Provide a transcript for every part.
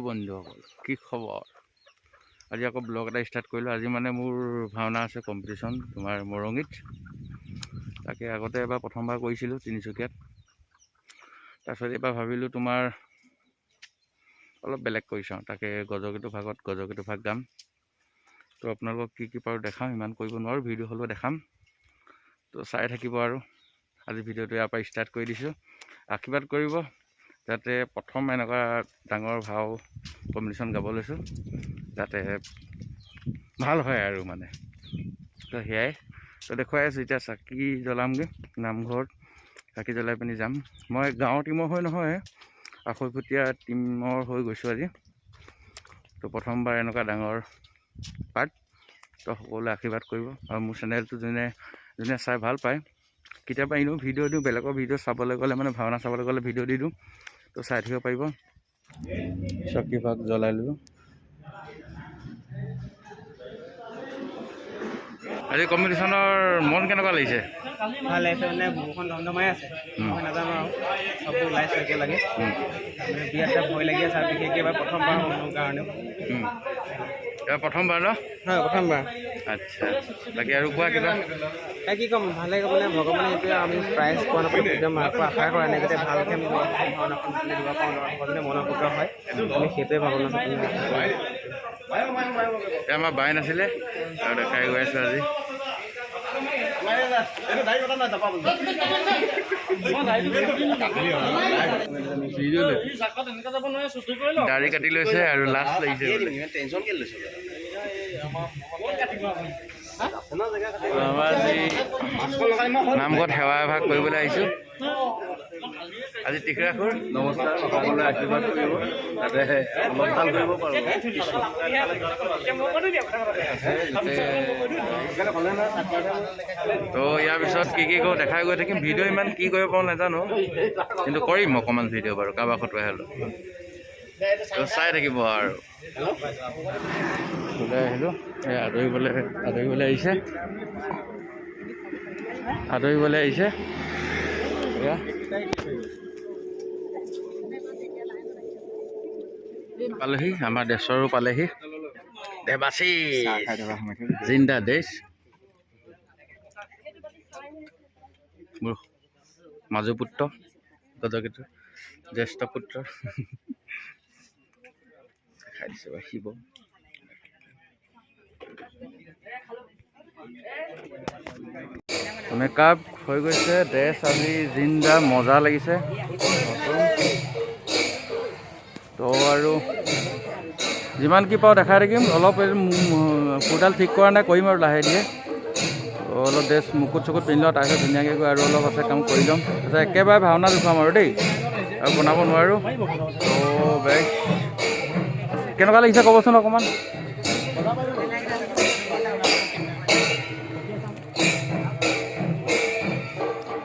বন্ধুসকল, কি খবৰ? আজি আকৌ ব্লগ এটা ষ্টাৰ্ট কৰিলোঁ। আজি মানে মোৰ ভাওনা আছে, কম্পিটিশ্যন তোমাৰ মৰঙীত। তাকে আগতে এবাৰ প্ৰথমবাৰ কৰিছিলোঁ তিনিচুকীয়াত। তাৰপিছত এইবাৰ ভাবিলোঁ তোমাৰ অলপ বেলেগ কৰি চাওঁ। তাকে গজকেতু ভাগত গজকেতু ভাগ গাম। তো আপোনালোকক কি পাৰোঁ দেখাম। ইমান কৰিব নোৱাৰোঁ, ভিডিঅ' হ'লেও দেখাম। তো চাই থাকিব আৰু। আজি ভিডিঅ'টো ইয়াৰ পৰা ষ্টাৰ্ট কৰি দিছোঁ। আশীৰ্বাদ কৰিব যাতে প্ৰথম এনেকুৱা ডাঙৰ ভাও কম্পিটিশ্যন গাব লৈছোঁ, যাতে ভাল হয় আৰু মানে। তো সেয়াই তো দেখুৱাই আছোঁ। এতিয়া চাকি জ্বলামগৈ নামঘৰত, চাকি জ্বলাই পিনি যাম। মই গাঁৱৰ টিমৰ হৈ নহয়, আখৈফুটীয়া টিমৰ হৈ গৈছোঁ আজি। তো প্ৰথমবাৰ এনেকুৱা ডাঙৰ পাৰ্ট। তো সকলোৱে আশীৰ্বাদ কৰিব আৰু মোৰ চেনেলটো যোনে চাই ভাল পায়, কেতিয়াবা এনেও ভিডিঅ' দিওঁ, বেলেগৰ ভিডিঅ' চাবলৈ গ'লে মানে ভাওনা চাবলৈ গ'লে ভিডিঅ' দি দিওঁ। তো চাই থাকিব পাৰিব। চাকি ভাগ জ্বলাই ল'লোঁ। আজি কম্পিটিশ্যনৰ মন কেনেকুৱা লাগিছে? ভাল লাগিছে, মানে বুকুখন ধমধমাই আছে। মই নাজানো আৰু চববোৰ ওলাইছে একেলগে। মানে বিয়াত ভয় লাগি আছে, বিশেষকৈ এবাৰ প্ৰথমবাৰ মোৰ কাৰণে। এবাৰ প্ৰথমবাৰ ন? হয়, প্ৰথমবাৰ। আচ্ছা, বাকী আৰু কোৱা কিবা? কি ক'ম, ভালে মানে ভগৱানে এতিয়া আমি প্ৰাইজ পোৱা নাপাওঁ, একদম আকৌ আশা কৰা নাই যাতে ভালকৈ আমি ভাওনাখন দিব পাৰোঁ, ভগৱানে মনৰ পুত্ৰ হয়। আমি সেইটোৱে ভাৱনা আমাৰ বাই নাছিলে আৰু দেখাই গৈ আছোঁ আজি। দাড়ি কাটি লৈছে আৰু লাজ লাগিছে। আমাৰ আজি নামঘৰত সেৱা এভাগ কৰিবলৈ আহিছোঁ। আজি টিকৰাখুৰ নমস্কাৰ, সকলোৱে আশীৰ্বাদ কৰিব যাতে অলপ ভাল কৰিব পাৰোঁ। তো ইয়াৰ পিছত কি কৰোঁ দেখাই গৈ থাকিম। ভিডিঅ' ইমান কি কৰিব পাৰোঁ নাজানো, কিন্তু কৰিম অকণমান ভিডিঅ' বাৰু, কাৰোবাৰ ফটোৱাই হ'লেও। তো চাই থাকিব আৰু। ওলাই আহিলোঁ, এই আদৰিবলৈ আহিছে, এয়া পালেহি, আমাৰ দেশৰো পালেহি। দেৱাশীষ জিন্দা দেশ, মোৰ মাজু পুত্ৰ, গজকেতুৰ জ্যেষ্ঠ পুত্ৰ। দেখাই দিছে বা শিৱ। মেকআপ হৈ গৈছে, ড্ৰেছ আজি জিন্দা মজা লাগিছে। তো আৰু যিমান কি পাওঁ দেখাই থাকিম। অলপ কোৰডাল ঠিক কৰা নাই, কৰিম আৰু লাহে ধীৰে। অলপ ড্ৰেছ মুকুট চুকুট পিন্ধি লওঁ, তাৰপিছত ধুনীয়াকৈ গৈ আৰু অলপ আছে কাম কৰি ল'ম। তাৰপিছত একেবাৰে ভাওনা দেখুৱাম আৰু দেই, আৰু বনাব নোৱাৰোঁ। তো বেগ কেনেকুৱা লাগিছে ক'বচোন অকণমান।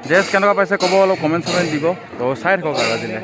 ড্ৰেছ কেনেকুৱা পাইছে ক'ব, অলপ কমেণ্ট চমেণ্ট দিব। তো চাই থাকক আৰু আজিলৈ।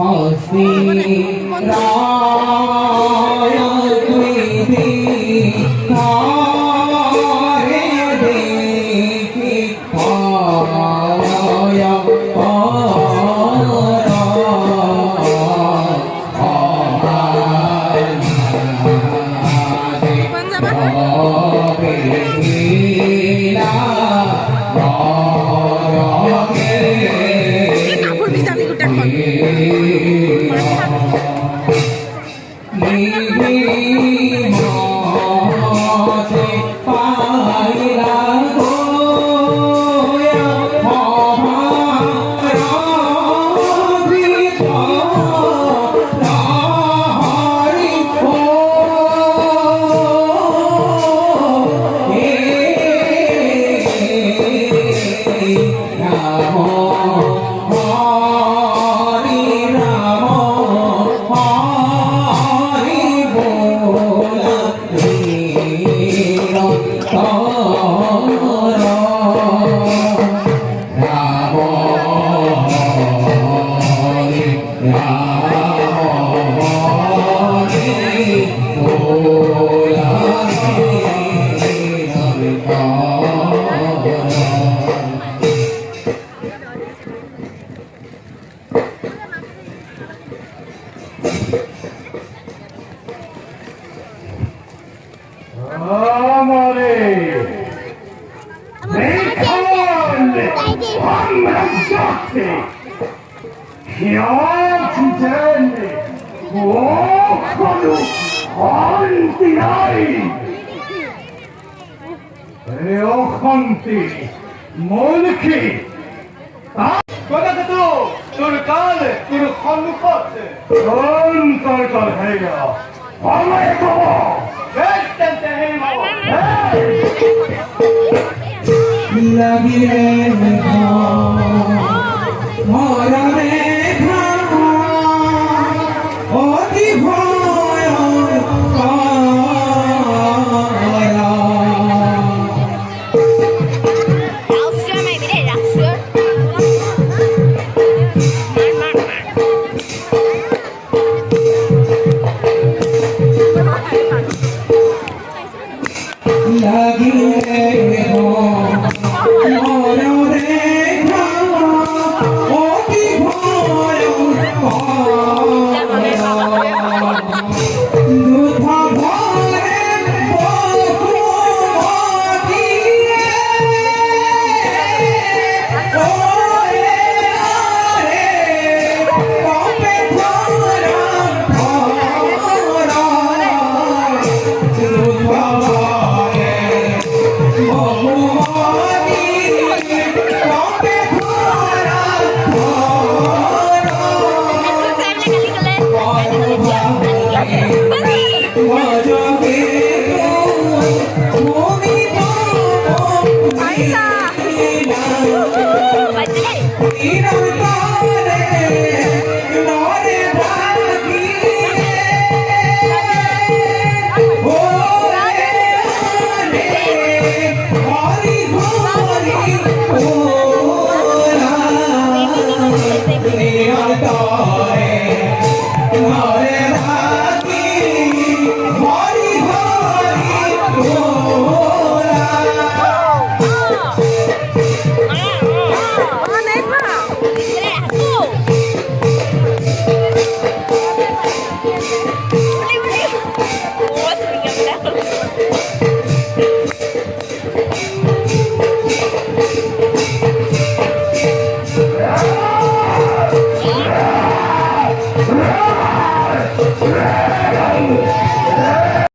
Aku.